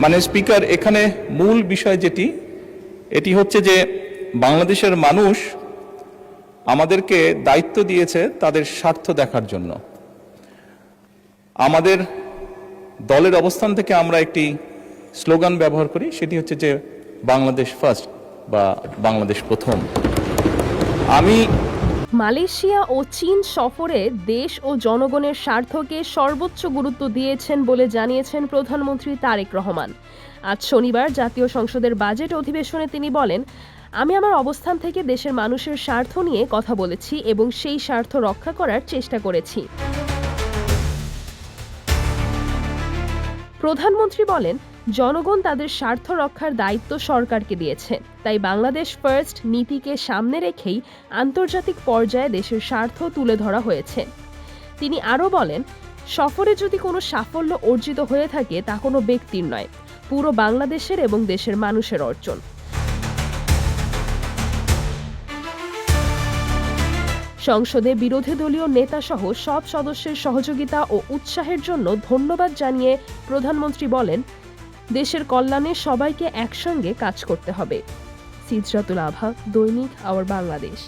মানে স্পিকার, এখানে মূল বিষয় এটি হচ্ছে যে বাংলাদেশের মানুষ আমাদেরকে দায়িত্ব দিয়েছে তাদের স্বার্থ দেখার জন্য। আমাদের দলের অবস্থান থেকে আমরা একটি স্লোগান ব্যবহার করি, সেটি হচ্ছে যে বাংলাদেশ ফার্স্ট বা বাংলাদেশ প্রথম। মালয়েশিয়া ও চীন সফরে দেশ ও জনগণের স্বার্থকে সর্বোচ্চ গুরুত্ব দিয়েছেন বলে জানিয়েছেন প্রধানমন্ত্রী তারেক রহমান। আজ শনিবার জাতীয় সংসদের বাজেট অধিবেশনে তিনি বলেন, আমি আমার অবস্থান থেকে দেশের মানুষের স্বার্থ নিয়ে কথা বলেছি এবং সেই স্বার্থ রক্ষা করার চেষ্টা করেছি। প্রধানমন্ত্রী বলেন, জনগণ তাদের স্বার্থ রক্ষার দায়িত্ব সরকারকে দিয়েছে, তাই বাংলাদেশ ফার্স্ট নীতিকে সামনে রেখেই আন্তর্জাতিক পর্যায়ে দেশের স্বার্থ তুলে ধরা হয়েছে। তিনি আরও বলেন, সফরে যদি কোনো সাফল্য অর্জিত হয়ে থাকে তা কোনো ব্যক্তির নয়, পুরো বাংলাদেশের এবং দেশের মানুষের অর্জন। সংসদে বিরোধী দলীয় নেতাসহ সব সদস্যের সহযোগিতা ও উৎসাহের জন্য ধন্যবাদ জানিয়ে প্রধানমন্ত্রী বলেন, দেশের কল্যাণে সবাইকে একসঙ্গে কাজ করতে হবে। সিজরাতুল আভা, দৈনিক আওয়ার বাংলাদেশ।